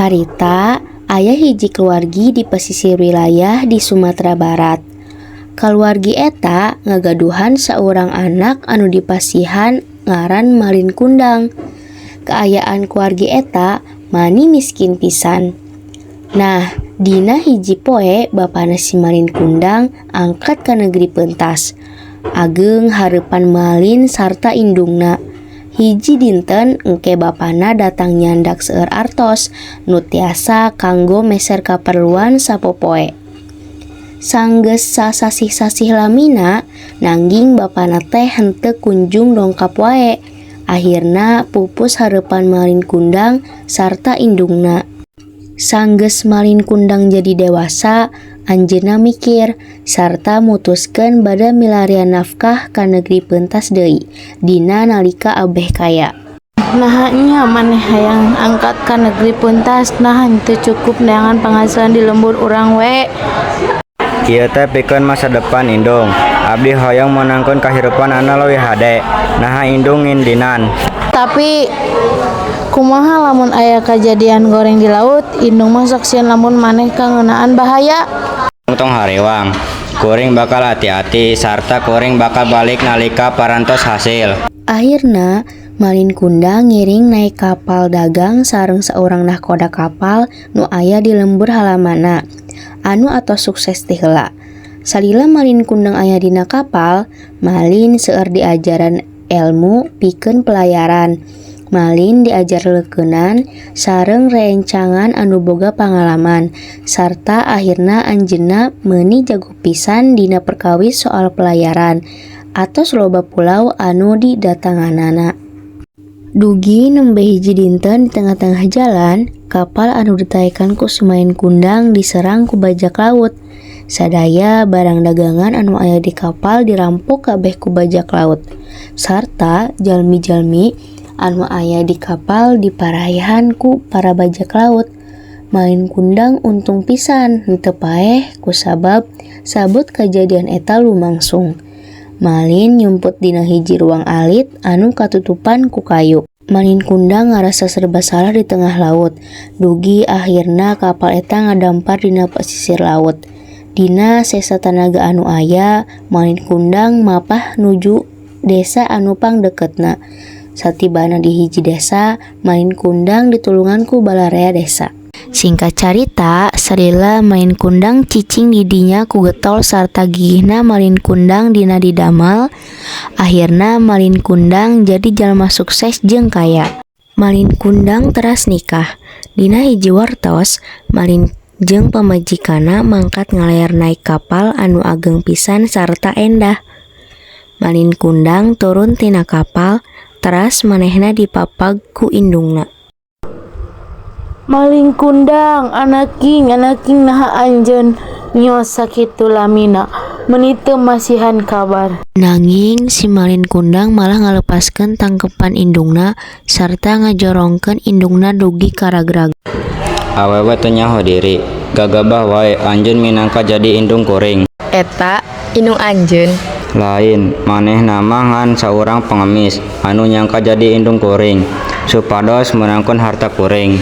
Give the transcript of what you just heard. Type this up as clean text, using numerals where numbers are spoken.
Harita aya hiji keluargi di pesisir wilayah di Sumatera Barat. Keluargi eta ngagaduhan saurang anak anu dipasihan ngaran Malin Kundang. Keayaan keluargi eta mani miskin pisan. Nah, dina hiji poe bapana si Malin Kundang angkat ka negeri pentas. Ageng hareupan Malin sarta indungna. Hiji dinten engke bapana datang nyandak seueur artos nu tiasa kanggo meser kaperluan sapopoe. Sanggeus sasasih-sasih lamina nangging bapana teh henteu kunjung dongkap wae. Akhirna pupus hareupan Malin Kundang sarta indungna. Sanggeus Malin Kundang jadi dewasa, anjeunna mikir sarta mutuskeun bade milarian nafkah ka negeri pentas deui dina nalika abeh kaya. Nah nya maneh hayang angkat ka negeri pentas, nah henteu cukup neangan penghasilan di lembur urang we. Ieu teh pikeun masa depan indung. Abdi hoyong menangkeun kahirupan anu leuwih hade. Nah indung ngindinan. Tapi kumaha lamun aya kajadian goreng di laut, indung mah sok sieun lamun maneh kangeunaan bahaya. Tong harewang, kuring bakal hati-hati sarta kuring bakal balik nalika parantos hasil. Akhirna Malin Kundang ngiring naik kapal dagang sareng saurang nahkoda kapal nu aya di lembur halamana. Anu atos sukses teh heula. Salila Malin Kundang aya dina kapal, Malin seueur diajaran ilmu pikeun pelayaran. Malin diajar leukeunan sareng reencangan anu boga pangalaman sarta akhirna anjeunna meuni jago pisan dina perkawis soal pelayaran atos loba pulau anu didatanganana. Dugi nembe hiji dinten di tengah-tengah jalan, kapal anu ditaekan ku si Malin Kundang diserang ku bajak laut. Sadaya barang dagangan anu aya di kapal dirampok kabeh ku bajak laut. Sarta jalmi-jalmi anu aya di kapal diparahan ku para bajak laut. Malin Kundang untung pisan henteu paeh kusabab sabut kajadian eta lumangsung. Malin nyumput dina hiji ruang alit anu katutupan ku kayu. Malin Kundang ngarasa serba salah di tengah laut. Dugi akhirna kapal eta ngadampar dina pesisir laut. Dina sesa tanaga anu aya, Malin Kundang mapah nuju desa anu pangdeketna. Satibana di hiji desa, Malin Kundang ditulungan ku balarea desa. Singkat carita, salila Malin Kundang cicing di dinya ku getol sarta gigihna Malin Kundang dina didamal. Akhirna Malin Kundang jadi jalma sukses jeung kaya. Malin Kundang teras nikah. Dina hiji wartos, Malin jeung pamajikanna mangkat ngalayar naik kapal anu ageng pisan sarta endah. Malin Kundang turun tina kapal, teras manehna dipapag ku indungna. Malin Kundang, anaking naha anjeun nyos sakitu lamina, meuni teu masihan kabar. Nanging si Malin Kundang malah ngalepaskeun tangkepan indungna sarta ngajorongkeun indungna dugi ka ragrag. Awewe teu nyaho diri, gagabah wae anjeun minangka jadi indung kuring. Eta indung anjeun. Lain, manehna mah ngan saurang pengemis anu nyangka jadi indung kuring supados menangkeun harta kuring.